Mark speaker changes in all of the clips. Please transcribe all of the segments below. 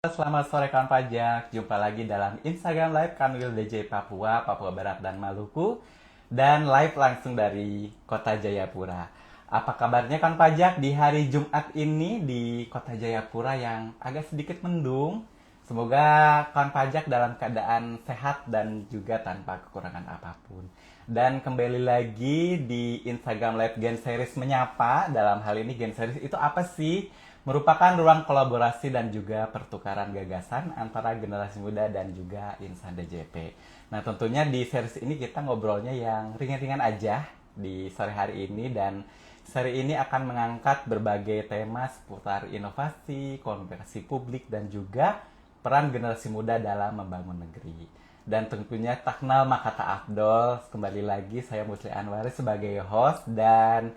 Speaker 1: Selamat sore kawan pajak, jumpa lagi dalam Instagram Live Kanwil DJ Papua, Papua Barat dan Maluku, dan live langsung dari Kota Jayapura. Apa kabarnya kawan pajak di hari Jumat ini di Kota Jayapura yang agak sedikit mendung? Semoga kawan pajak dalam keadaan sehat dan juga tanpa kekurangan apapun. Dan kembali lagi di Instagram Live Gen Series Menyapa. Dalam hal ini Gen Series itu apa sih? Merupakan ruang kolaborasi dan juga pertukaran gagasan antara generasi muda dan juga insan DJP. Nah, tentunya di series ini kita ngobrolnya yang ringan-ringan aja di sore hari ini, dan seri ini akan mengangkat berbagai tema seputar inovasi, komunikasi publik, dan juga peran generasi muda dalam membangun negeri. Dan tentunya tak kenal maka tak afdol, kembali lagi saya Musli Anwari sebagai host dan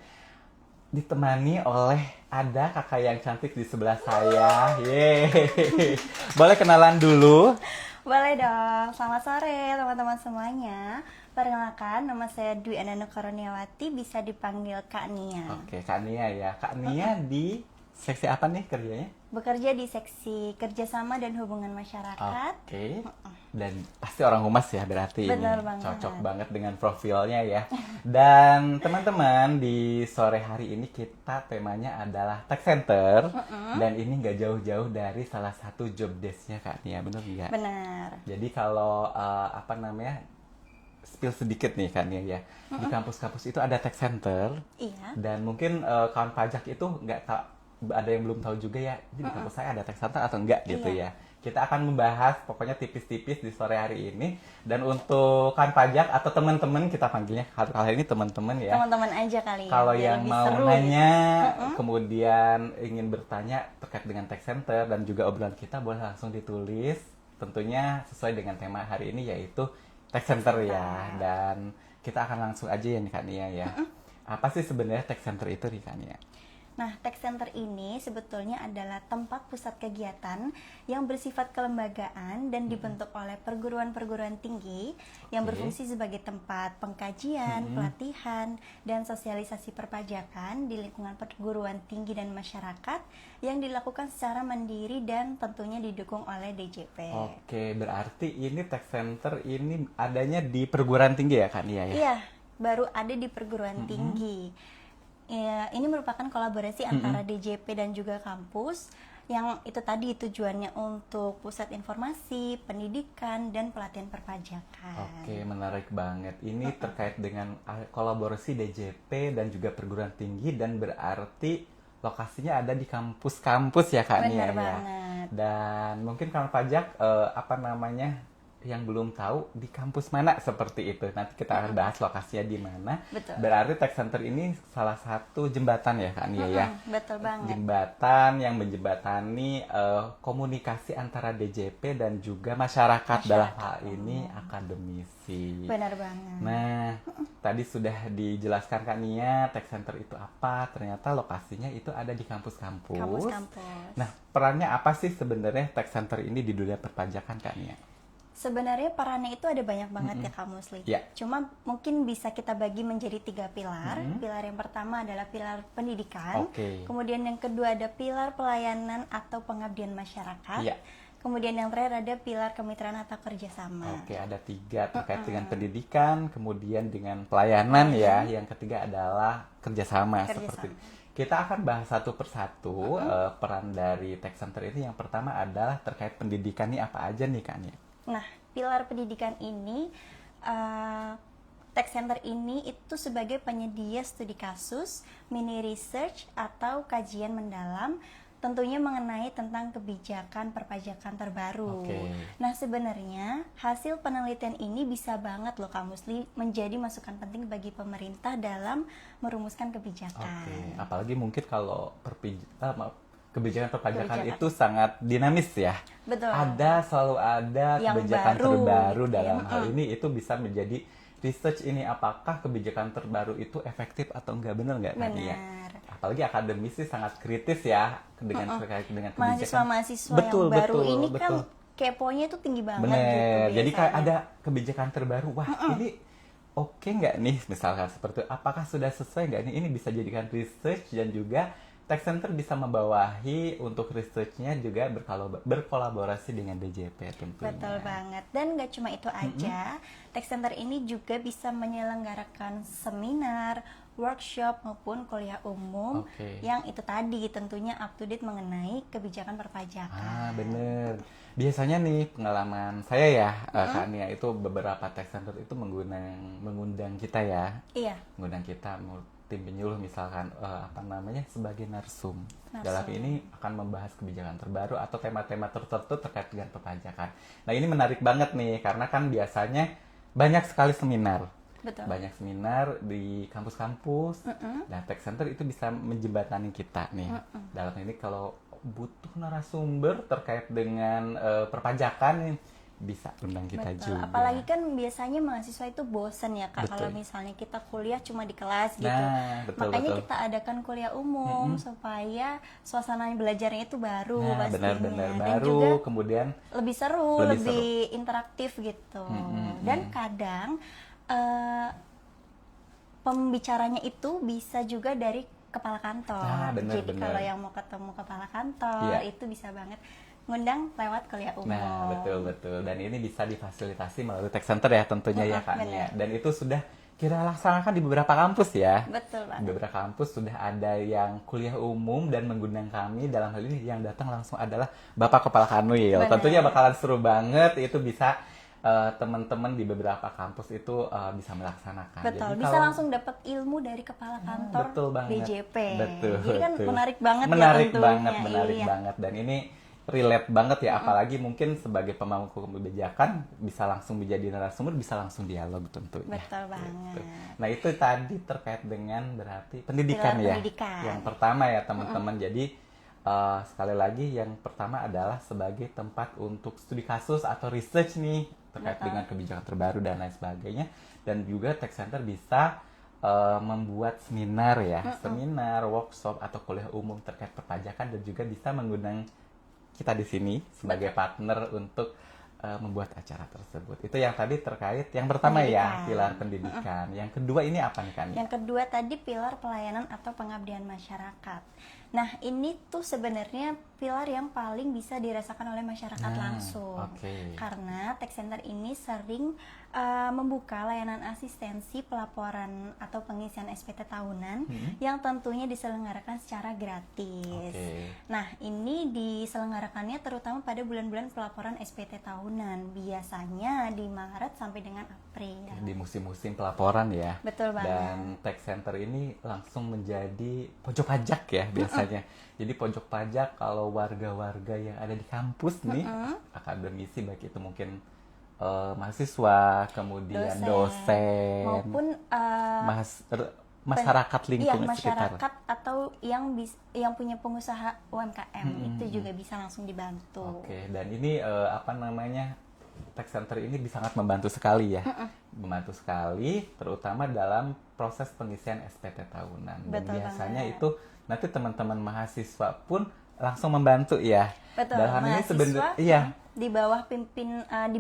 Speaker 1: ditemani oleh ada kakak yang cantik di sebelah saya. Yeay. Boleh kenalan dulu?
Speaker 2: Boleh dong. Selamat sore teman-teman semuanya. Perkenalkan, nama saya Dwi Ananda Karuniawati, bisa dipanggil Kak Nia.
Speaker 1: Oke, Kak Nia ya. Kak Nia di seksi apa nih kerjanya?
Speaker 2: Bekerja di seksi kerjasama dan hubungan masyarakat.
Speaker 1: Oke. Dan pasti orang humas ya berarti
Speaker 2: Benar
Speaker 1: ini.
Speaker 2: banget.
Speaker 1: Cocok banget dengan profilnya ya. Dan teman-teman, di sore hari ini kita temanya adalah tech center. Dan ini nggak jauh-jauh dari salah satu job desk-nya Kak Nia, bener nggak?
Speaker 2: Benar.
Speaker 1: Jadi kalau spill sedikit nih Kak Nia ya. Di kampus-kampus itu ada tech center.
Speaker 2: Iya.
Speaker 1: Dan mungkin kawan pajak itu nggak tahu, ada yang belum tahu juga ya, di kampus saya ada tech center atau enggak gitu
Speaker 2: Iya.
Speaker 1: ya. Kita akan membahas pokoknya tipis-tipis di sore hari ini. Dan untuk kawan pajak atau teman-teman, kita panggilnya kali ini teman-teman ya.
Speaker 2: Teman-teman aja kali ya.
Speaker 1: Kalau
Speaker 2: biar
Speaker 1: yang
Speaker 2: lebih
Speaker 1: mau
Speaker 2: seru
Speaker 1: nanya,
Speaker 2: gitu.
Speaker 1: kemudian ingin bertanya terkait dengan tech center dan juga obrolan kita, boleh langsung ditulis. Tentunya sesuai dengan tema hari ini, yaitu tech center ya. Dan kita akan langsung aja ya nih Kak Nia ya. Apa sih sebenarnya tech center itu nih Kak Nia?
Speaker 2: Nah, tech center ini sebetulnya adalah tempat pusat kegiatan yang bersifat kelembagaan dan dibentuk oleh perguruan-perguruan tinggi yang berfungsi sebagai tempat pengkajian, pelatihan, dan sosialisasi perpajakan di lingkungan perguruan tinggi dan masyarakat yang dilakukan secara mandiri dan tentunya didukung oleh DJP.
Speaker 1: Oke, berarti ini tech center ini adanya di perguruan tinggi ya Kak Nia ya?
Speaker 2: Iya, baru ada di perguruan tinggi. Ya, ini merupakan kolaborasi antara DJP dan juga kampus yang itu tadi tujuannya untuk pusat informasi, pendidikan, dan pelatihan perpajakan.
Speaker 1: Oke, menarik banget. Ini terkait dengan kolaborasi DJP dan juga perguruan tinggi, dan berarti lokasinya ada di kampus-kampus ya Kak Nia
Speaker 2: Benar
Speaker 1: ya.
Speaker 2: banget.
Speaker 1: Dan mungkin kalau pajak yang belum tahu di kampus mana seperti itu. Nanti kita akan bahas lokasinya di mana.
Speaker 2: Betul.
Speaker 1: Berarti tech center ini salah satu jembatan ya Kak Nia ya.
Speaker 2: Betul banget.
Speaker 1: Jembatan yang menjembatani komunikasi antara DJP dan juga masyarakat, dalam hal ini akademisi.
Speaker 2: Benar banget.
Speaker 1: Nah, tadi sudah dijelaskan Kak Nia, tech center itu apa? Ternyata lokasinya itu ada di kampus-kampus.
Speaker 2: Kampus-kampus.
Speaker 1: Nah, perannya apa sih sebenarnya tech center ini di dunia perpajakan Kak Nia?
Speaker 2: Sebenarnya perannya itu ada banyak banget ya Kak Musli.
Speaker 1: Ya.
Speaker 2: Cuma mungkin bisa kita bagi menjadi 3 pilar. Pilar yang pertama adalah pilar pendidikan.
Speaker 1: Oke.
Speaker 2: Kemudian yang kedua ada pilar pelayanan atau pengabdian masyarakat.
Speaker 1: Ya.
Speaker 2: Kemudian yang terakhir ada pilar kemitraan atau kerjasama.
Speaker 1: Oke, ada 3 terkait dengan pendidikan, kemudian dengan pelayanan ya. Yang ketiga adalah kerjasama. Seperti kita akan bahas satu persatu peran dari tech center ini. Yang pertama adalah terkait pendidikan nih, apa aja nih Kak Nia?
Speaker 2: Nah, pilar pendidikan ini, tech center ini itu sebagai penyedia studi kasus, mini research atau kajian mendalam, tentunya mengenai tentang kebijakan perpajakan terbaru. Nah, sebenarnya hasil penelitian ini bisa banget loh Kak Musli menjadi masukan penting bagi pemerintah dalam merumuskan kebijakan.
Speaker 1: Apalagi mungkin kalau kebijakan perpajakan itu sangat dinamis ya.
Speaker 2: Betul.
Speaker 1: Selalu ada
Speaker 2: Yang
Speaker 1: kebijakan
Speaker 2: baru,
Speaker 1: terbaru
Speaker 2: gitu
Speaker 1: dalam
Speaker 2: ya.
Speaker 1: hal ini. Itu bisa menjadi research ini, apakah kebijakan terbaru itu efektif atau enggak, benar nggak Kak Nia?
Speaker 2: Benar.
Speaker 1: Apalagi akademisi sangat kritis ya dengan terkait dengan kebijakan.
Speaker 2: Mahasiswa-mahasiswa yang baru ini kan keponya itu tinggi banget
Speaker 1: Bener.
Speaker 2: gitu.
Speaker 1: Jadi kayak
Speaker 2: biasanya.
Speaker 1: ada kebijakan terbaru. Wah, ini oke nggak nih, misalkan seperti itu. Apakah sudah sesuai nggak nih? Ini bisa jadikan research dan juga Tech Center bisa membawahi untuk research-nya juga berkolaborasi dengan DJP tentunya.
Speaker 2: Betul banget. Dan nggak cuma itu aja, Tech Center ini juga bisa menyelenggarakan seminar, workshop maupun kuliah umum
Speaker 1: Oke.
Speaker 2: yang itu tadi tentunya up to date mengenai kebijakan perpajakan.
Speaker 1: Bener. Biasanya nih pengalaman saya ya, Kak Nia, itu beberapa Tech Center itu mengundang kita ya,
Speaker 2: Iya,
Speaker 1: mengundang kita tim penyuluh misalkan sebagai narsum. Dalam ini akan membahas kebijakan terbaru atau tema-tema tertentu terkait dengan perpajakan. Nah, ini menarik banget nih karena kan biasanya banyak sekali seminar.
Speaker 2: betul.
Speaker 1: Banyak seminar di kampus-kampus. Nah, Tech Center itu bisa menjembatani kita nih. Dalam ini kalau butuh narasumber terkait dengan perpajakan nih, bisa undang kita
Speaker 2: Betul.
Speaker 1: juga.
Speaker 2: Apalagi kan biasanya mahasiswa itu bosen ya Kak,
Speaker 1: Betul.
Speaker 2: kalau misalnya kita kuliah cuma di kelas gitu.
Speaker 1: Nah, betul,
Speaker 2: Makanya
Speaker 1: betul.
Speaker 2: kita adakan kuliah umum supaya suasana belajarnya itu baru
Speaker 1: Nah,
Speaker 2: pastinya.
Speaker 1: benar-benar
Speaker 2: Dan
Speaker 1: baru,
Speaker 2: juga
Speaker 1: kemudian
Speaker 2: lebih seru,
Speaker 1: Lebih
Speaker 2: lebih interaktif gitu. Dan kadang pembicaranya itu bisa juga dari kepala kantor.
Speaker 1: Ah, benar,
Speaker 2: Jadi
Speaker 1: benar.
Speaker 2: kalau yang mau ketemu kepala kantor
Speaker 1: Iya.
Speaker 2: itu bisa banget ngundang lewat kuliah umum.
Speaker 1: Nah, betul. Dan ini bisa difasilitasi melalui Tech Center ya tentunya ya Kak Nia.
Speaker 2: benar.
Speaker 1: Dan itu sudah kita laksanakan di beberapa kampus ya.
Speaker 2: Betul
Speaker 1: Di
Speaker 2: banget.
Speaker 1: beberapa kampus sudah ada yang kuliah umum dan mengundang kami. Dalam hal ini yang datang langsung adalah Bapak Kepala Kanwil.
Speaker 2: Benar.
Speaker 1: Tentunya bakalan seru banget. Itu bisa teman-teman di beberapa kampus itu bisa melaksanakan.
Speaker 2: Betul,
Speaker 1: Jadi
Speaker 2: bisa
Speaker 1: kalau-
Speaker 2: langsung dapat ilmu dari kepala kantor
Speaker 1: betul banget.
Speaker 2: DJP.
Speaker 1: Betul.
Speaker 2: Jadi kan
Speaker 1: betul.
Speaker 2: menarik banget
Speaker 1: menarik
Speaker 2: ya tentunya.
Speaker 1: menarik
Speaker 2: Iya.
Speaker 1: banget. Dan ini relate banget ya, apalagi mungkin sebagai pemangku kebijakan bisa langsung menjadi narasumber, bisa langsung dialog tentunya.
Speaker 2: Betul banget.
Speaker 1: Nah, itu tadi terkait dengan berarti pendidikan
Speaker 2: Pilar
Speaker 1: ya.
Speaker 2: pendidikan.
Speaker 1: Yang pertama ya teman-teman. Jadi sekali lagi yang pertama adalah sebagai tempat untuk studi kasus atau research nih terkait
Speaker 2: Betul.
Speaker 1: dengan kebijakan terbaru dan lain sebagainya. Dan juga Tech Center bisa membuat seminar ya, seminar, workshop atau kuliah umum terkait perpajakan, dan juga bisa mengundang kita di sini sebagai partner untuk membuat acara tersebut. Itu yang tadi terkait yang pertama ya,
Speaker 2: Pendidikan.
Speaker 1: pilar pendidikan. Yang kedua ini apa nih Kan?
Speaker 2: Yang kedua tadi pilar pelayanan atau pengabdian masyarakat. Nah, ini tuh sebenarnya pilar yang paling bisa dirasakan oleh masyarakat langsung.
Speaker 1: Oke.
Speaker 2: Karena Tech Center ini sering membuka layanan asistensi pelaporan atau pengisian SPT tahunan yang tentunya diselenggarakan secara gratis.
Speaker 1: Oke.
Speaker 2: Nah, ini diselenggarakannya terutama pada bulan-bulan pelaporan SPT tahunan, biasanya di Maret sampai dengan April.
Speaker 1: Di musim-musim pelaporan ya.
Speaker 2: Betul banget.
Speaker 1: Dan Tech Center ini langsung menjadi pojok pajak ya biasanya. Jadi pojok pajak kalau warga-warga yang ada di kampus nih, akademisi baik itu mungkin mahasiswa, kemudian dosen,
Speaker 2: maupun
Speaker 1: masyarakat lingkungan sekitar.
Speaker 2: masyarakat atau yang punya pengusaha UMKM itu juga bisa langsung dibantu.
Speaker 1: Oke, dan ini Tech Center ini sangat membantu sekali ya. Membantu sekali, terutama dalam proses pengisian SPT tahunan. Dan
Speaker 2: Betul
Speaker 1: biasanya
Speaker 2: banget.
Speaker 1: itu nanti teman-teman mahasiswa pun langsung membantu ya.
Speaker 2: Betul.
Speaker 1: Dalam hal ini
Speaker 2: Mahasiswa
Speaker 1: sebenarnya iya.
Speaker 2: di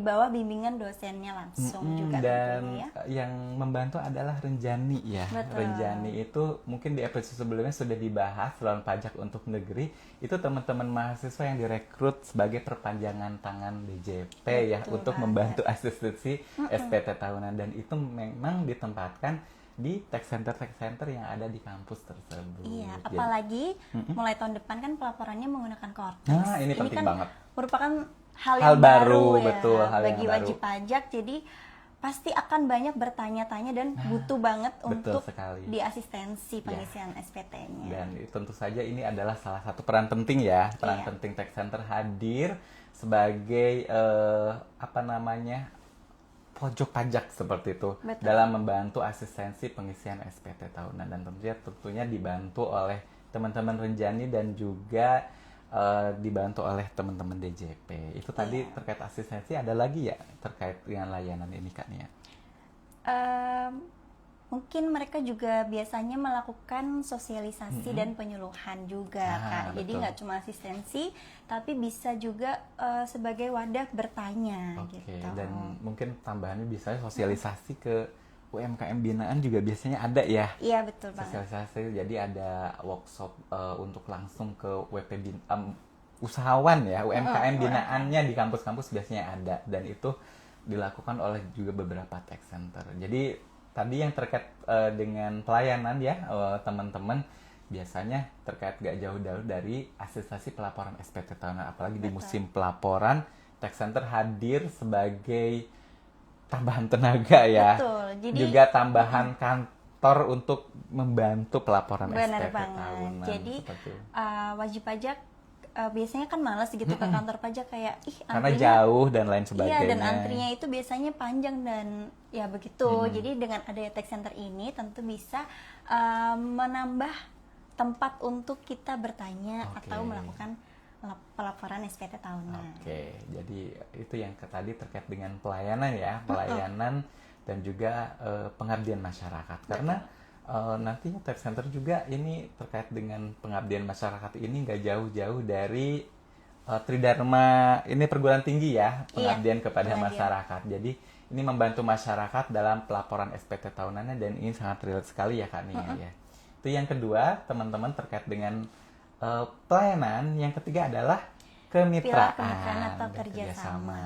Speaker 2: bawah bimbingan dosennya langsung juga
Speaker 1: Dan
Speaker 2: tentunya ya.
Speaker 1: yang membantu adalah Renjani ya.
Speaker 2: Betul.
Speaker 1: Renjani itu mungkin di episode sebelumnya sudah dibahas lawan pajak untuk negeri. Itu teman-teman mahasiswa yang direkrut sebagai perpanjangan tangan DJP ya
Speaker 2: Betul
Speaker 1: untuk
Speaker 2: banget.
Speaker 1: membantu asistensi SPT tahunan, dan itu memang ditempatkan di Tech Center yang ada di kampus tersebut.
Speaker 2: Iya,
Speaker 1: Jadi-
Speaker 2: apalagi mulai tahun depan kan pelaporannya menggunakan Cortex.
Speaker 1: Nah, ini penting
Speaker 2: kan
Speaker 1: banget.
Speaker 2: merupakan hal
Speaker 1: Hal
Speaker 2: yang
Speaker 1: baru,
Speaker 2: ya
Speaker 1: betul, hal yang
Speaker 2: bagi
Speaker 1: baru.
Speaker 2: wajib pajak. Jadi pasti akan banyak bertanya-tanya dan butuh banget
Speaker 1: betul
Speaker 2: untuk
Speaker 1: sekali.
Speaker 2: di asistensi pengisian SPT-nya.
Speaker 1: Dan tentu saja ini adalah salah satu peran penting ya, peran
Speaker 2: Iya.
Speaker 1: penting Tech Center hadir sebagai pojok pajak seperti itu.
Speaker 2: Betul.
Speaker 1: Dalam membantu asistensi pengisian SPT tahunan, dan tentunya dibantu oleh teman-teman Renjani dan juga dibantu oleh teman-teman DJP. Itu tadi
Speaker 2: Iya.
Speaker 1: terkait asistensi, ada lagi ya terkait dengan layanan ini Kak Nia?
Speaker 2: Mungkin mereka juga biasanya melakukan sosialisasi dan penyuluhan juga, Kak. Jadi
Speaker 1: betul.
Speaker 2: nggak cuma asistensi, tapi bisa juga sebagai wadah bertanya
Speaker 1: Oke,
Speaker 2: gitu.
Speaker 1: dan mungkin tambahannya bisa sosialisasi ke UMKM binaan juga biasanya ada ya
Speaker 2: Iya, betul banget.
Speaker 1: sosialisasi. Jadi ada workshop untuk langsung ke usahawan ya, UMKM binaannya di kampus-kampus biasanya ada, dan itu dilakukan oleh juga beberapa tech center. Jadi tadi yang terkait dengan pelayanan ya, teman-teman, biasanya terkait gak jauh-jauh dari asistensi pelaporan SPT tahunan, apalagi di musim pelaporan tech center hadir sebagai tambahan tenaga ya.
Speaker 2: Betul. Jadi
Speaker 1: juga tambahan kantor untuk membantu pelaporan
Speaker 2: benar
Speaker 1: SPT
Speaker 2: banget.
Speaker 1: tahunan.
Speaker 2: Jadi
Speaker 1: seperti itu.
Speaker 2: wajib pajak biasanya kan malas gitu ke kantor pajak, kayak
Speaker 1: Karena
Speaker 2: antrinya
Speaker 1: jauh dan lain sebagainya.
Speaker 2: iya, dan antrinya itu biasanya panjang dan ya begitu. Jadi dengan adanya tech center ini tentu bisa menambah tempat untuk kita bertanya
Speaker 1: Oke.
Speaker 2: atau melakukan pelaporan SPT tahunan.
Speaker 1: Oke, jadi itu yang tadi terkait dengan pelayanan ya, pelayanan dan juga pengabdian masyarakat. Karena nantinya tech center juga ini terkait dengan pengabdian masyarakat ini nggak jauh-jauh dari Tridharma, ini perguruan tinggi ya, pengabdian kepada masyarakat. Jadi ini membantu masyarakat dalam pelaporan SPT tahunannya, dan ini sangat real sekali ya Kak Nia ya. Itu yang kedua, teman-teman, terkait dengan pelayanan. Yang ketiga adalah
Speaker 2: Pilar
Speaker 1: kemitraan
Speaker 2: kemitraan atau
Speaker 1: dan
Speaker 2: kerjasama.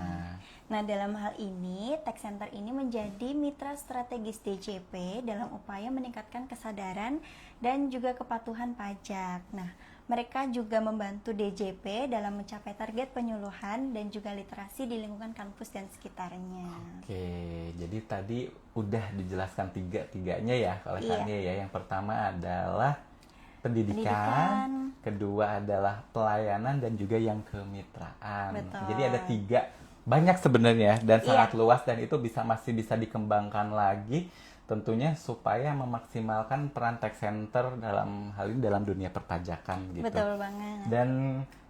Speaker 2: Nah, dalam hal ini, Tech Center ini menjadi mitra strategis DJP dalam upaya meningkatkan kesadaran dan juga kepatuhan pajak. Nah, mereka juga membantu DJP dalam mencapai target penyuluhan dan juga literasi di lingkungan kampus dan sekitarnya.
Speaker 1: Oke, jadi tadi udah dijelaskan tiga-tiganya ya oleh Kak Nia ya. Yang pertama adalah pendidikan, kedua adalah pelayanan, dan juga yang kemitraan.
Speaker 2: Betul.
Speaker 1: Jadi ada tiga, banyak sebenarnya dan sangat luas, dan itu masih bisa dikembangkan lagi tentunya supaya memaksimalkan peran tech center dalam hal ini dalam dunia perpajakan gitu.
Speaker 2: Betul banget.
Speaker 1: Dan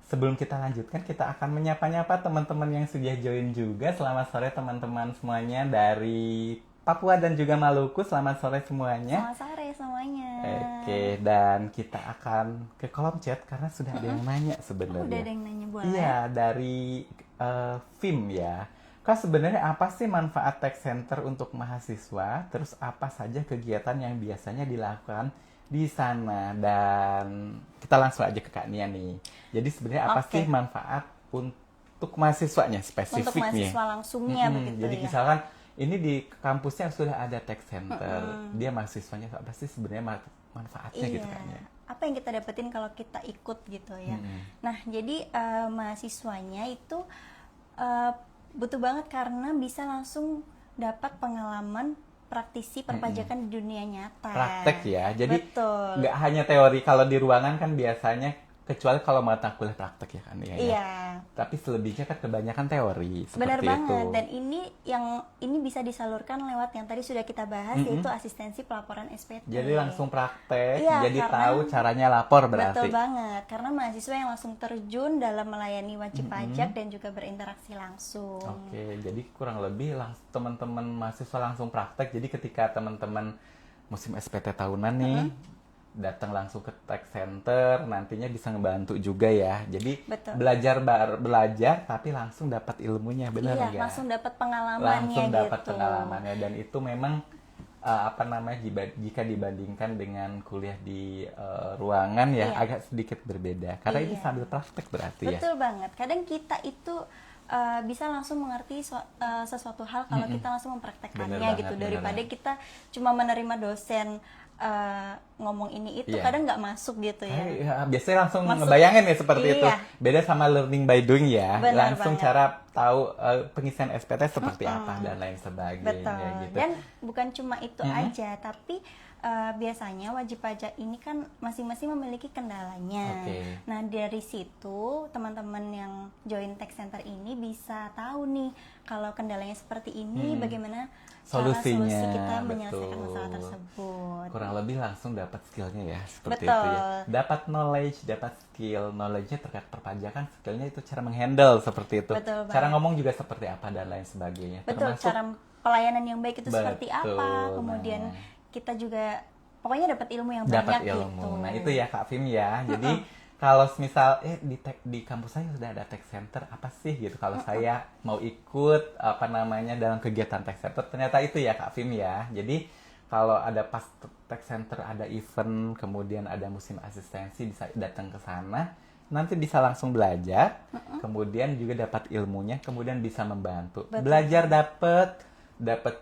Speaker 1: sebelum kita lanjutkan, kita akan menyapa-nyapa teman-teman yang sudah join juga. Selamat sore teman-teman semuanya dari Papua dan juga Maluku. Selamat sore semuanya.
Speaker 2: Selamat sore semuanya.
Speaker 1: Oke, dan kita akan ke kolom chat karena sudah ada yang nanya sebenarnya.
Speaker 2: Udah ada yang nanya, boleh?
Speaker 1: Iya, dari Vim ya. Kak, sebenarnya apa sih manfaat tech center untuk mahasiswa? Terus apa saja kegiatan yang biasanya dilakukan di sana? Dan kita langsung aja ke Kak Nia nih. Jadi sebenarnya apa sih manfaat untuk mahasiswanya spesifiknya?
Speaker 2: Untuk mahasiswa langsungnya begitu
Speaker 1: Jadi
Speaker 2: ya.
Speaker 1: misalkan ini di kampusnya sudah ada tech center, dia mahasiswanya apa sih sebenarnya manfaatnya gitu kan ya?
Speaker 2: Apa yang kita dapetin kalau kita ikut gitu ya. Nah, jadi mahasiswanya itu butuh banget karena bisa langsung dapat pengalaman praktisi perpajakan di dunia nyata.
Speaker 1: Praktek ya, jadi
Speaker 2: betul.
Speaker 1: nggak hanya teori. Kalau di ruangan kan biasanya, kecuali kalau mata kuliah praktek ya kan ya.
Speaker 2: Iya.
Speaker 1: Tapi selebihnya kan kebanyakan teori seperti
Speaker 2: Benar
Speaker 1: itu.
Speaker 2: banget. Dan ini bisa disalurkan lewat yang tadi sudah kita bahas, yaitu asistensi pelaporan SPT.
Speaker 1: Jadi langsung praktek,
Speaker 2: Iya,
Speaker 1: jadi
Speaker 2: karena
Speaker 1: tahu caranya lapor berarti.
Speaker 2: betul banget, karena mahasiswa yang langsung terjun dalam melayani wajib pajak dan juga berinteraksi langsung.
Speaker 1: Oke, jadi kurang lebih teman-teman mahasiswa langsung praktek. Jadi ketika teman-teman musim SPT tahunan nih, datang langsung ke tech center, nantinya bisa ngebantu juga ya. Jadi
Speaker 2: Betul.
Speaker 1: belajar tapi langsung dapat ilmunya, benar
Speaker 2: Iya,
Speaker 1: nggak?
Speaker 2: langsung dapat pengalamannya
Speaker 1: Langsung dapat
Speaker 2: gitu.
Speaker 1: pengalamannya, dan itu memang jika dibandingkan dengan kuliah di ruangan ya agak sedikit berbeda. Karena ini sambil praktek berarti ya.
Speaker 2: Betul banget. Kadang kita itu bisa langsung mengerti sesuatu hal kalau kita langsung mempraktekkannya gitu, daripada kita cuma menerima dosen ngomong ini itu, kadang nggak masuk gitu ya.
Speaker 1: Ya, biasanya langsung ngebayangin ya seperti itu. Beda sama learning by doing ya.
Speaker 2: Benar
Speaker 1: langsung
Speaker 2: banget.
Speaker 1: cara tahu pengisian SPT seperti apa dan lain sebagainya.
Speaker 2: Betul.
Speaker 1: Gitu.
Speaker 2: Dan bukan cuma itu aja, tapi biasanya wajib pajak ini kan masing-masing memiliki kendalanya. Nah, dari situ teman-teman yang join tech center ini bisa tahu nih kalau kendalanya seperti ini, bagaimana
Speaker 1: solusinya,
Speaker 2: cara solusi kita menyelesaikan masalah tersebut.
Speaker 1: Kurang lebih langsung dapat skillnya ya, seperti
Speaker 2: Betul.
Speaker 1: itu ya. Dapat knowledge, dapat skill. Knowledge-nya terkait perpajakan, skillnya itu cara menghandle seperti itu.
Speaker 2: Betul
Speaker 1: Cara
Speaker 2: banget.
Speaker 1: ngomong juga seperti apa dan lain sebagainya.
Speaker 2: Betul,
Speaker 1: Termasuk
Speaker 2: cara pelayanan yang baik itu seperti apa.
Speaker 1: Betul,
Speaker 2: Kemudian kita juga pokoknya dapat ilmu yang
Speaker 1: dapat
Speaker 2: banyak
Speaker 1: ilmu.
Speaker 2: gitu.
Speaker 1: Nah, itu ya Kak Vim ya. Jadi kalau misal di kampus saya sudah ada tech center apa sih gitu, kalau saya mau ikut apa namanya dalam kegiatan tech center, ternyata itu ya Kak Vim ya. Jadi kalau ada pas tech center ada event kemudian ada musim asistensi, bisa datang ke sana, nanti bisa langsung belajar, kemudian juga dapat ilmunya, kemudian bisa membantu.
Speaker 2: Betul.
Speaker 1: Belajar dapat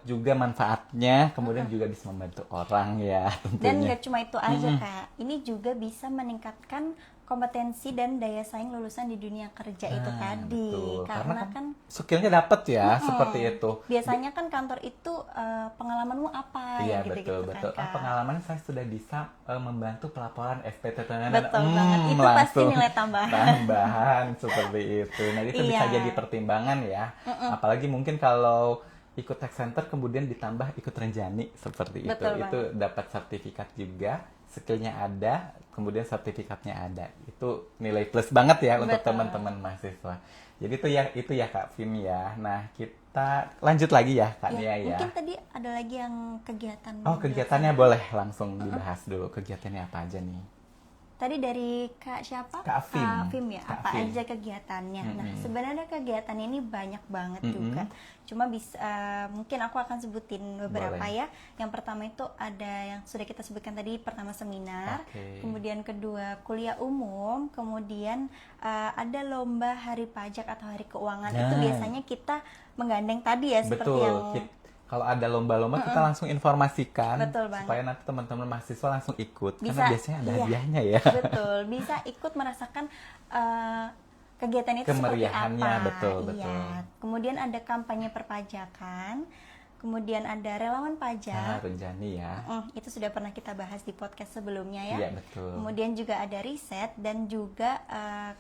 Speaker 1: juga manfaatnya, kemudian juga bisa membantu orang ya tentunya.
Speaker 2: Dan nggak cuma itu aja Kak, ini juga bisa meningkatkan kompetensi dan daya saing lulusan di dunia kerja itu tadi.
Speaker 1: Betul.
Speaker 2: Karena kan
Speaker 1: skillnya dapat ya, seperti itu.
Speaker 2: biasanya kan kantor itu pengalamanmu apa
Speaker 1: Iya,
Speaker 2: gitu-gitu
Speaker 1: betul.
Speaker 2: kan Kak.
Speaker 1: Pengalaman saya sudah bisa membantu pelaporan SPT
Speaker 2: Betul banget, itu pasti nilai
Speaker 1: tambahan seperti itu. Nah itu bisa
Speaker 2: Iya.
Speaker 1: jadi pertimbangan ya. Apalagi mungkin kalau ikut tech center kemudian ditambah ikut Renjani seperti
Speaker 2: Betul
Speaker 1: itu dapat sertifikat juga, skillnya ada, kemudian sertifikatnya ada. Itu nilai plus banget ya untuk
Speaker 2: Betul.
Speaker 1: teman-teman mahasiswa. Jadi itu ya Kak Vim ya. Nah kita lanjut lagi ya Kak Nia ya.
Speaker 2: Mungkin tadi ada lagi yang kegiatan.
Speaker 1: Oh, kegiatannya boleh langsung dibahas dulu. Kegiatannya apa aja nih?
Speaker 2: Tadi dari Kak siapa?
Speaker 1: Kak Vim.
Speaker 2: Kak Vim ya.
Speaker 1: Kak
Speaker 2: Apa
Speaker 1: Vim.
Speaker 2: aja kegiatannya? Nah, sebenarnya kegiatan ini banyak banget juga. Cuma bisa mungkin aku akan sebutin beberapa
Speaker 1: Boleh.
Speaker 2: ya. Yang pertama itu ada yang sudah kita sebutkan tadi, pertama seminar,
Speaker 1: Oke.
Speaker 2: kemudian kedua kuliah umum, kemudian ada lomba hari pajak atau hari keuangan. Itu
Speaker 1: Nah.
Speaker 2: biasanya kita menggandeng tadi ya seperti
Speaker 1: Betul.
Speaker 2: yang
Speaker 1: Kalau ada lomba-lomba kita langsung informasikan
Speaker 2: Betul banget.
Speaker 1: supaya nanti teman-teman mahasiswa langsung ikut.
Speaker 2: Bisa,
Speaker 1: Karena biasanya ada
Speaker 2: iya.
Speaker 1: hadiahnya ya.
Speaker 2: Betul, bisa ikut merasakan kegiatan itu seperti
Speaker 1: Kemeriahannya,
Speaker 2: apa.
Speaker 1: betul.
Speaker 2: Iya. Kemudian ada kampanye perpajakan, kemudian ada relawan pajak.
Speaker 1: Renjani ya.
Speaker 2: Itu sudah pernah kita bahas di podcast sebelumnya ya.
Speaker 1: Iya, betul.
Speaker 2: Kemudian juga ada riset dan juga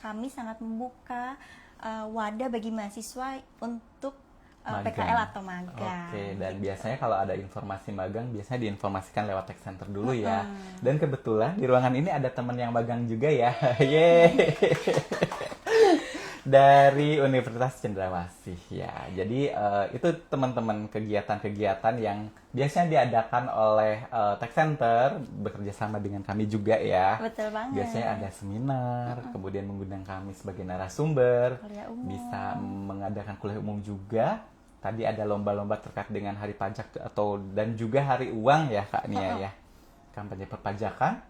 Speaker 2: kami sangat membuka wadah bagi mahasiswa untuk
Speaker 1: Magang.
Speaker 2: PKL atau magang.
Speaker 1: Oke, dan biasanya kalau ada informasi magang, biasanya diinformasikan lewat tech center dulu ya. Dan kebetulan di ruangan ini ada teman yang magang juga ya. Yeay. Dari Universitas Cendrawasih ya. Jadi itu teman-teman kegiatan-kegiatan yang biasanya diadakan oleh tech center bekerja sama dengan kami juga ya.
Speaker 2: Betul banget.
Speaker 1: Biasanya ada seminar, kemudian mengundang kami sebagai narasumber,
Speaker 2: Kuliah umum.
Speaker 1: bisa mengadakan kuliah umum juga. Tadi ada lomba-lomba terkait dengan hari pajak dan juga hari uang ya Kak Nia ya. Kampanye perpajakan,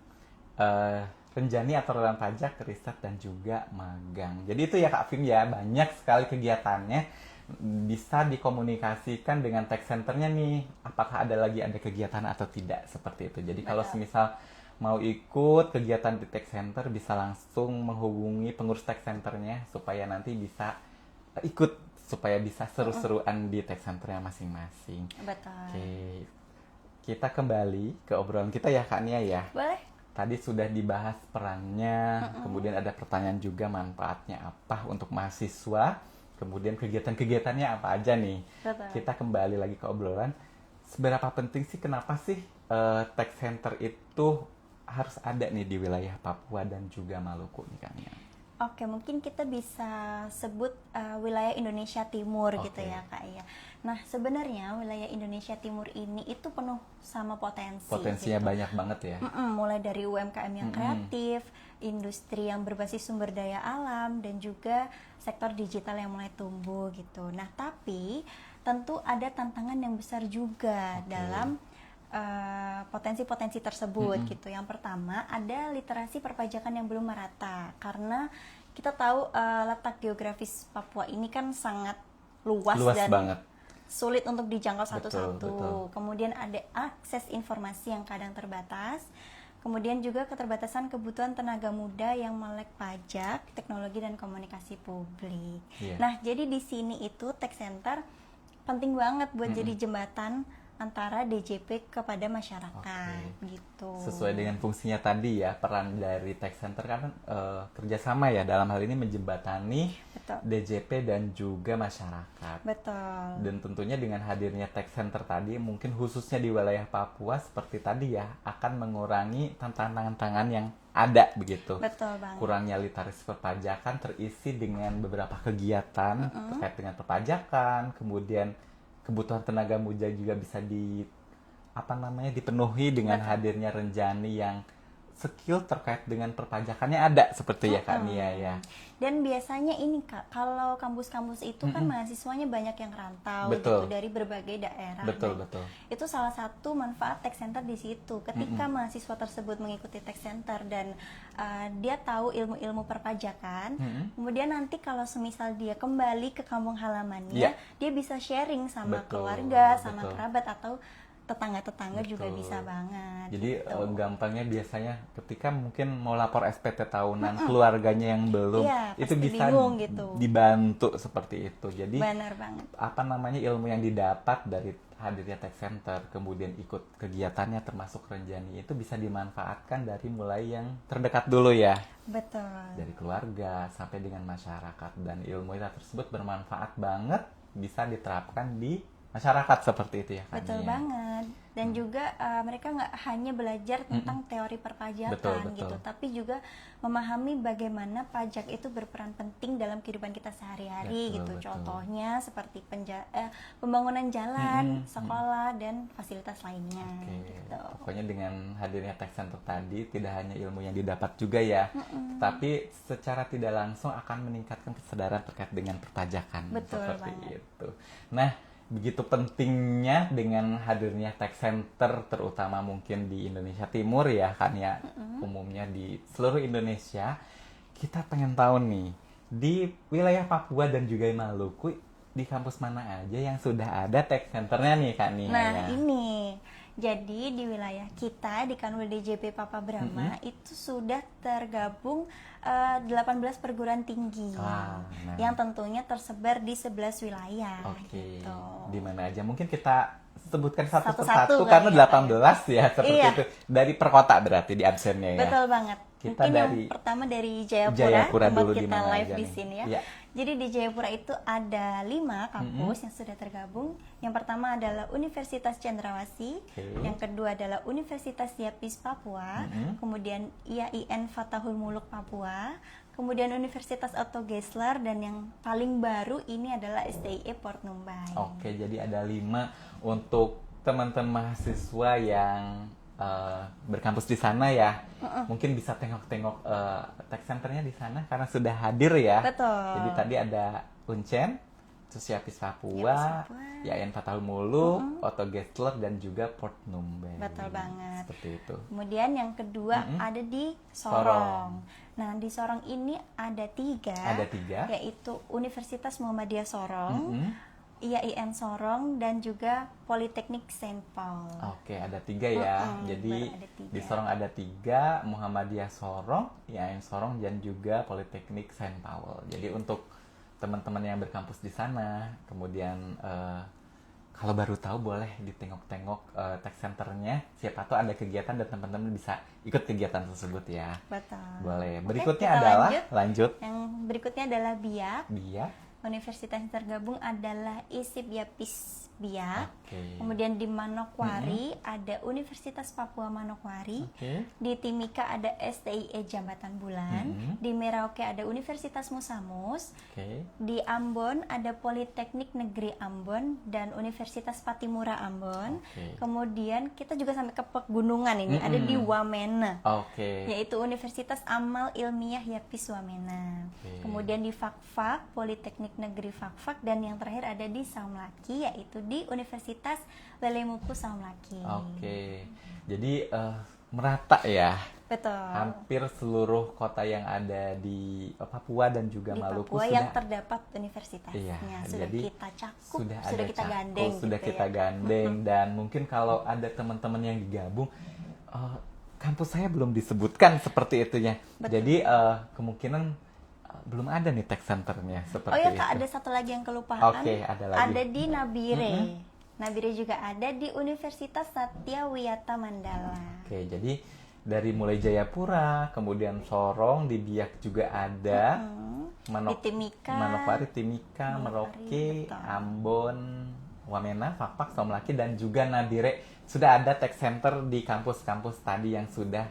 Speaker 1: Renjani atau relawan pajak, riset dan juga magang. Jadi itu ya Kak Vim ya, banyak sekali kegiatannya. Bisa dikomunikasikan dengan tech centernya nih, apakah ada kegiatan atau tidak seperti itu. Jadi kalau semisal mau ikut kegiatan di tech center, bisa langsung menghubungi pengurus tech centernya supaya nanti bisa ikut, supaya bisa seru-seruan di tech centernya masing-masing.
Speaker 2: Betul.
Speaker 1: Oke, kita kembali ke obrolan kita ya Kak Nia ya.
Speaker 2: Boleh.
Speaker 1: Tadi sudah dibahas perannya, kemudian ada pertanyaan juga manfaatnya apa untuk mahasiswa, kemudian kegiatan-kegiatannya apa aja nih.
Speaker 2: Betul.
Speaker 1: Kita kembali lagi ke obrolan. Seberapa penting sih, kenapa sih tech center itu harus ada nih di wilayah Papua dan juga Maluku nih Kak Nia?
Speaker 2: Oke, mungkin kita bisa sebut wilayah Indonesia Timur gitu
Speaker 1: Oke.
Speaker 2: ya Kak ya. Nah, sebenarnya wilayah Indonesia Timur ini itu penuh sama potensi.
Speaker 1: Potensinya
Speaker 2: gitu.
Speaker 1: banyak banget ya.
Speaker 2: Mulai dari UMKM yang kreatif, industri yang berbasis sumber daya alam, dan juga sektor digital yang mulai tumbuh gitu. Nah, tapi tentu ada tantangan yang besar juga dalam potensi-potensi tersebut gitu. Yang pertama ada literasi perpajakan yang belum merata, karena kita tahu letak geografis Papua ini kan sangat luas dan
Speaker 1: Banget.
Speaker 2: sulit untuk dijangkau satu-satu.
Speaker 1: betul.
Speaker 2: Kemudian ada akses informasi yang kadang terbatas. Kemudian juga keterbatasan kebutuhan tenaga muda yang melek pajak, teknologi dan komunikasi publik.
Speaker 1: Iya.
Speaker 2: Nah, jadi di sini itu tech center penting banget buat jadi jembatan antara DJP kepada masyarakat gitu.
Speaker 1: Sesuai dengan fungsinya tadi ya, peran dari tech center kan kerjasama ya, dalam hal ini menjembatani
Speaker 2: Betul.
Speaker 1: DJP dan juga masyarakat.
Speaker 2: Betul.
Speaker 1: Dan tentunya dengan hadirnya tech center tadi, mungkin khususnya di wilayah Papua seperti tadi ya, akan mengurangi tantangan-tantangan yang ada begitu.
Speaker 2: Betul banget.
Speaker 1: Kurangnya literasi perpajakan terisi dengan beberapa kegiatan terkait dengan perpajakan, kemudian kebutuhan tenaga muda juga bisa dipenuhi dengan hadirnya Renjani yang skill terkait dengan perpajakannya ada seperti ya Kak Nia ya.
Speaker 2: Dan biasanya ini Kak, kalau kampus-kampus itu kan mahasiswanya banyak yang rantau
Speaker 1: Betul.
Speaker 2: gitu dari berbagai daerah.
Speaker 1: Betul,
Speaker 2: Nah,
Speaker 1: betul.
Speaker 2: itu salah satu manfaat tech center di situ. Ketika mahasiswa tersebut mengikuti tech center dan dia tahu ilmu-ilmu perpajakan, kemudian nanti kalau semisal dia kembali ke kampung halamannya,
Speaker 1: Iya.
Speaker 2: dia bisa sharing sama
Speaker 1: Betul,
Speaker 2: keluarga, sama
Speaker 1: betul.
Speaker 2: kerabat atau tetangga-tetangga juga
Speaker 1: Betul.
Speaker 2: bisa banget.
Speaker 1: Jadi
Speaker 2: gitu.
Speaker 1: gampangnya biasanya ketika mungkin mau lapor SPT tahunan keluarganya yang belum,
Speaker 2: Iya,
Speaker 1: itu
Speaker 2: pasti
Speaker 1: bisa
Speaker 2: bingung gitu.
Speaker 1: dibantu seperti itu. Jadi
Speaker 2: Benar banget.
Speaker 1: apa namanya ilmu yang didapat dari hadirnya tech center, kemudian ikut kegiatannya termasuk Renjani itu bisa dimanfaatkan dari mulai yang terdekat dulu ya,
Speaker 2: Betul.
Speaker 1: dari keluarga sampai dengan masyarakat, dan ilmu tersebut bermanfaat banget bisa diterapkan di masyarakat seperti itu ya Kak
Speaker 2: Betul
Speaker 1: Nia.
Speaker 2: banget. Dan juga mereka nggak hanya belajar tentang teori perpajakan
Speaker 1: Betul, betul.
Speaker 2: gitu, tapi juga memahami bagaimana pajak itu berperan penting dalam kehidupan kita sehari-hari
Speaker 1: Betul,
Speaker 2: gitu.
Speaker 1: betul.
Speaker 2: Contohnya seperti pembangunan jalan, sekolah dan fasilitas lainnya.
Speaker 1: Oke,
Speaker 2: Gitu.
Speaker 1: pokoknya dengan hadirnya tech center tadi tidak hanya ilmu yang didapat juga ya, tapi secara tidak langsung akan meningkatkan kesadaran terkait dengan perpajakan.
Speaker 2: Betul
Speaker 1: seperti
Speaker 2: banget.
Speaker 1: itu. Nah, begitu pentingnya dengan hadirnya tech center, terutama mungkin di Indonesia Timur ya kan ya, umumnya di seluruh Indonesia. Kita pengen tahu nih, di wilayah Papua dan juga Maluku, di kampus mana aja yang sudah ada tech centernya nih Kak Nia
Speaker 2: Nah,
Speaker 1: ya?
Speaker 2: ini. Jadi di wilayah kita di Kanwil DJP Papa Brahma itu sudah tergabung 18 perguruan tinggi.
Speaker 1: Wah, nah.
Speaker 2: Yang tentunya tersebar di 11 wilayah
Speaker 1: Oke,
Speaker 2: gitu.
Speaker 1: di mana aja? Mungkin kita sebutkan satu
Speaker 2: Satu-satu
Speaker 1: persatu karena
Speaker 2: kali ya,
Speaker 1: 18 ya, seperti
Speaker 2: Iya.
Speaker 1: itu. Dari per kota berarti di absennya ya.
Speaker 2: Betul banget.
Speaker 1: Kita
Speaker 2: Mungkin
Speaker 1: dari
Speaker 2: yang pertama dari Jayapura,
Speaker 1: Jayapura
Speaker 2: tempat
Speaker 1: dulu, di
Speaker 2: kita
Speaker 1: mana
Speaker 2: live
Speaker 1: aja
Speaker 2: di
Speaker 1: nih?
Speaker 2: sini ya.
Speaker 1: Iya.
Speaker 2: Jadi di Jayapura itu ada 5 kampus yang sudah tergabung. Yang pertama adalah Universitas Cendrawasih,
Speaker 1: Oke.
Speaker 2: yang kedua adalah Universitas Yapis Papua, kemudian IAIN Fatahul Muluk Papua, kemudian Universitas Otto Gessler, dan yang paling baru ini adalah STIE Port Numbai.
Speaker 1: Oke, jadi ada 5 untuk teman-teman mahasiswa yang berkampus di sana ya. Mungkin bisa tengok-tengok tech centernya di sana karena sudah hadir ya.
Speaker 2: Betul.
Speaker 1: Jadi tadi ada Uncen, terus Yapis Papua,
Speaker 2: Yapis Papua.
Speaker 1: IAIN Fatahul Muluk, Otto Gessler, dan juga Port Numbai.
Speaker 2: Betul banget.
Speaker 1: Seperti itu.
Speaker 2: Kemudian yang kedua ada di
Speaker 1: Sorong.
Speaker 2: Sorong. Nah, di Sorong ini ada 3.
Speaker 1: Ada 3.
Speaker 2: Yaitu Universitas Muhammadiyah Sorong,
Speaker 1: Mm-mm.
Speaker 2: IAIN Sorong, dan juga Politeknik Saint Paul.
Speaker 1: Oke, ada 3 ya. Jadi
Speaker 2: baru ada 3.
Speaker 1: di Sorong ada 3, Muhammadiyah Sorong, IAIN Sorong, dan juga Politeknik Saint Paul. Jadi untuk teman-teman yang berkampus di sana, kemudian kalau baru tahu boleh ditengok-tengok tech centernya. Siapa tahu ada kegiatan dan teman-teman bisa ikut kegiatan tersebut ya.
Speaker 2: Betul.
Speaker 1: Boleh.
Speaker 2: Oke,
Speaker 1: Berikutnya
Speaker 2: kita
Speaker 1: adalah
Speaker 2: lanjut. Yang berikutnya adalah BIAK.
Speaker 1: dia.
Speaker 2: Universitas yang tergabung adalah ISIP Yapis Biak.
Speaker 1: Oke.
Speaker 2: Kemudian di Manokwari ada Universitas Papua Manokwari.
Speaker 1: Oke.
Speaker 2: Di Timika ada STIE Jambatan Bulan. Di Merauke ada Universitas Musamus.
Speaker 1: Oke.
Speaker 2: Di Ambon ada Politeknik Negeri Ambon dan Universitas Patimura Ambon.
Speaker 1: Oke.
Speaker 2: Kemudian kita juga sampai ke pegunungan ini, ada di Wamena,
Speaker 1: Oke.
Speaker 2: yaitu Universitas Amal Ilmiah Yapis Wamena.
Speaker 1: Oke.
Speaker 2: Kemudian di Fakfak, Politeknik Negeri Fakfak, dan yang terakhir ada di Saumlaki, yaitu di Universitas Lelemupu Saumlaki.
Speaker 1: Oke. Jadi merata ya.
Speaker 2: Betul.
Speaker 1: Hampir seluruh kota yang ada di Papua dan juga
Speaker 2: Di
Speaker 1: Maluku
Speaker 2: Papua
Speaker 1: sudah
Speaker 2: yang terdapat universitasnya
Speaker 1: Iya,
Speaker 2: sudah
Speaker 1: jadi
Speaker 2: kita cakup,
Speaker 1: sudah
Speaker 2: sudah
Speaker 1: ada
Speaker 2: kita
Speaker 1: cakup,
Speaker 2: gandeng,
Speaker 1: sudah
Speaker 2: gitu
Speaker 1: kita
Speaker 2: ya.
Speaker 1: gandeng. Dan mungkin kalau ada teman-teman yang digabung, kampus saya belum disebutkan seperti itunya.
Speaker 2: Betul.
Speaker 1: Jadi kemungkinan belum ada nih tech centernya seperti
Speaker 2: Oh ya
Speaker 1: itu.
Speaker 2: Kak, ada satu lagi yang kelupaan.
Speaker 1: Oke, ada lagi.
Speaker 2: Ada di Nabire. Nabire juga ada di Universitas Satya Wiyata Mandala.
Speaker 1: Oke, jadi dari mulai Jayapura, kemudian Sorong, di Biak juga ada.
Speaker 2: Di Timika,
Speaker 1: Manokwari, Timika,
Speaker 2: Manokwari,
Speaker 1: Merauke,
Speaker 2: betul.
Speaker 1: Ambon, Wamena, Fakfak, Saumlaki, dan juga Nabire. Sudah ada tech center di kampus-kampus tadi yang sudah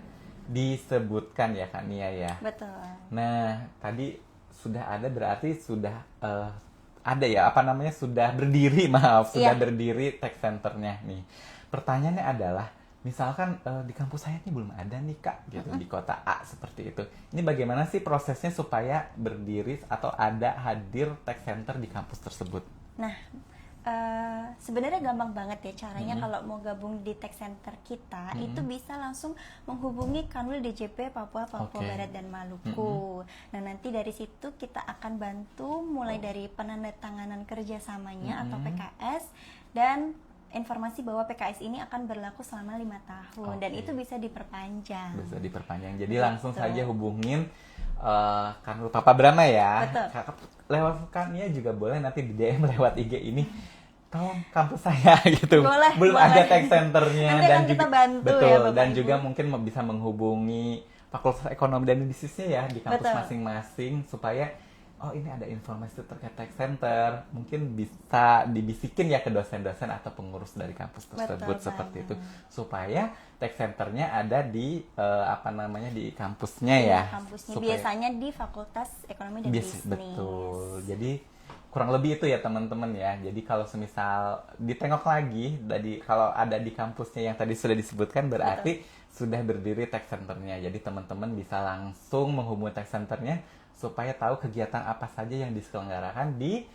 Speaker 1: disebutkan ya Kak Nia ya.
Speaker 2: Betul.
Speaker 1: Nah, tadi sudah ada berarti sudah ada ya, apa namanya, sudah berdiri, maaf, sudah
Speaker 2: Iya.
Speaker 1: berdiri tech centernya nih. Pertanyaannya adalah, misalkan di kampus saya ini belum ada nih Kak, gitu, di kota A seperti itu. Ini bagaimana sih prosesnya supaya berdiri atau ada hadir tech center di kampus tersebut?
Speaker 2: Nah, sebenarnya gampang banget ya caranya. Kalau mau gabung di tech center kita, itu bisa langsung menghubungi Kanwil DJP Papua Barat dan Maluku. Nah, nanti dari situ kita akan bantu mulai dari penandatanganan kerjasamanya atau PKS, dan informasi bahwa PKS ini akan berlaku selama 5 tahun dan itu bisa diperpanjang.
Speaker 1: Bisa diperpanjang. Jadi langsung saja hubungin Kanwil Papa Brama ya.
Speaker 2: Betul.
Speaker 1: Lewat Kania juga boleh, nanti di DM lewat IG ini. Tolong kampus saya gitu. Belum ada tech centernya,
Speaker 2: nanti
Speaker 1: dan
Speaker 2: kita
Speaker 1: juga
Speaker 2: bantu
Speaker 1: betul,
Speaker 2: ya, Bapak
Speaker 1: dan
Speaker 2: Ibu.
Speaker 1: juga mungkin bisa menghubungi Fakultas Ekonomi dan Bisnisnya ya di kampus
Speaker 2: Betul.
Speaker 1: masing-masing supaya oh ini ada informasi terkait tech center, mungkin bisa dibisikin ya ke dosen-dosen atau pengurus dari kampus tersebut.
Speaker 2: Betul
Speaker 1: seperti
Speaker 2: banget.
Speaker 1: itu supaya tech centernya ada di di kampusnya ya.
Speaker 2: Kampusnya
Speaker 1: Supaya-
Speaker 2: biasanya di Fakultas Ekonomi dan Bisnis.
Speaker 1: Betul. Jadi kurang lebih itu ya teman-teman ya. Jadi kalau semisal ditengok lagi kalau ada di kampusnya yang tadi sudah disebutkan, berarti sudah berdiri tech centernya. Jadi teman-teman bisa langsung menghubungi tech centernya supaya tahu kegiatan apa saja yang diselenggarakan di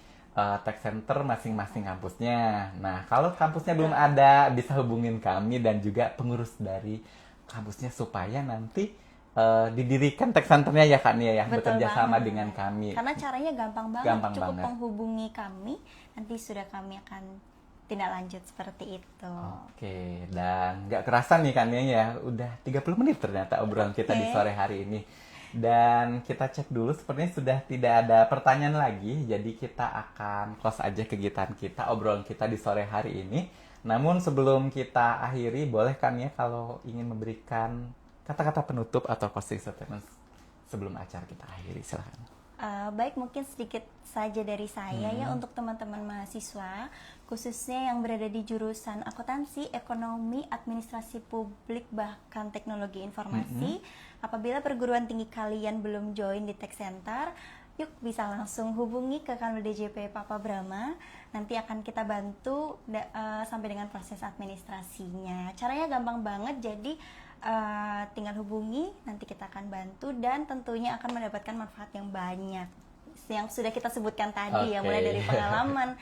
Speaker 1: tech center masing-masing kampusnya. Nah, kalau kampusnya belum ada, bisa hubungin kami dan juga pengurus dari kampusnya supaya nanti didirikan tech centernya ya Kak Nia ya,
Speaker 2: Betul
Speaker 1: bekerja sama
Speaker 2: banget.
Speaker 1: dengan kami.
Speaker 2: Karena caranya gampang banget,
Speaker 1: Gampang
Speaker 2: cukup
Speaker 1: banget.
Speaker 2: menghubungi kami, nanti sudah kami akan tindak lanjut seperti itu.
Speaker 1: Oke, dan nggak kerasa nih Kak Nia ya, udah 30 menit ternyata obrolan kita di sore hari ini. Dan kita cek dulu, sepertinya sudah tidak ada pertanyaan lagi, jadi kita akan close aja kegiatan kita, obrolan kita di sore hari ini. Namun sebelum kita akhiri, boleh kan ya kalau ingin memberikan kata-kata penutup atau closing statement sebelum acara kita akhiri, silahkan.
Speaker 2: Baik, mungkin sedikit saja dari saya ya untuk teman-teman mahasiswa, khususnya yang berada di jurusan akuntansi, ekonomi, administrasi publik, bahkan teknologi informasi. Apabila perguruan tinggi kalian belum join di Tech Center, yuk bisa langsung hubungi ke Kanwil DJP Papa Brama. Nanti akan kita bantu sampai dengan proses administrasinya. Caranya gampang banget, jadi tinggal hubungi, nanti kita akan bantu dan tentunya akan mendapatkan manfaat yang banyak yang sudah kita sebutkan tadi ya, mulai dari pengalaman,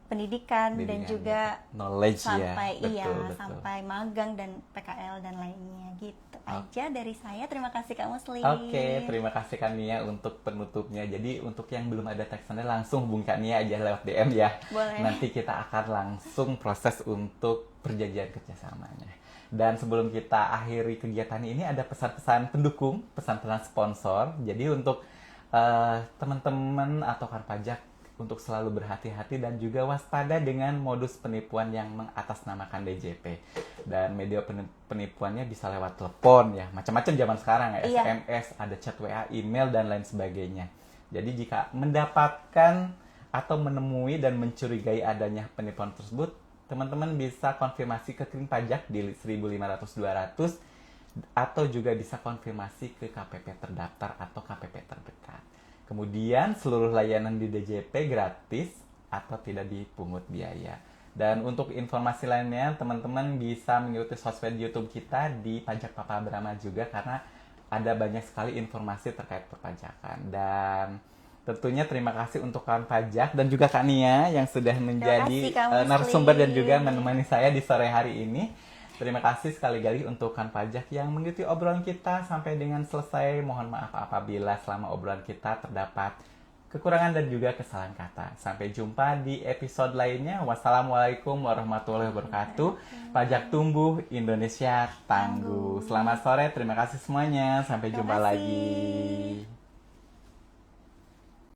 Speaker 2: pendidikan dan juga
Speaker 1: knowledge
Speaker 2: sampai
Speaker 1: ya. Betul.
Speaker 2: sampai magang dan PKL dan lainnya gitu aja dari saya. Terima kasih Kak Musli.
Speaker 1: Oke, terima kasih Kak Nia untuk penutupnya. Jadi untuk yang belum ada tech center, langsung hubungi Kak Nia aja lewat DM ya.
Speaker 2: Boleh.
Speaker 1: Nanti kita akan langsung proses untuk perjanjian kerjasamanya. Dan sebelum kita akhiri kegiatan ini, ada pesan-pesan pendukung, pesan-pesan sponsor. Jadi untuk teman-teman atau kan pajak untuk selalu berhati-hati dan juga waspada dengan modus penipuan yang mengatasnamakan DJP. Dan media penipuannya bisa lewat telepon ya, macam-macam zaman sekarang ya, SMS, ada chat WA, email dan lain sebagainya. Jadi jika mendapatkan atau menemui dan mencurigai adanya penipuan tersebut, teman-teman bisa konfirmasi ke Krim Pajak di 1.500-200 atau juga bisa konfirmasi ke KPP terdaftar atau KPP terdekat. Kemudian seluruh layanan di DJP gratis atau tidak dipungut biaya. Dan untuk informasi lainnya, teman-teman bisa mengikuti sosmed YouTube kita di Pajak Papa Brama juga, karena ada banyak sekali informasi terkait perpajakan. Dan tentunya terima kasih untuk kawan pajak dan juga Kak Nia yang sudah menjadi narasumber dan juga menemani saya di sore hari ini. Terima kasih sekali-kali untuk kawan pajak yang mengikuti obrolan kita sampai dengan selesai. Mohon maaf apabila selama obrolan kita terdapat kekurangan dan juga kesalahan kata. Sampai jumpa di episode lainnya. Wassalamualaikum warahmatullahi wabarakatuh. Pajak tumbuh, Indonesia tangguh. Selamat sore, terima kasih semuanya. Sampai jumpa lagi.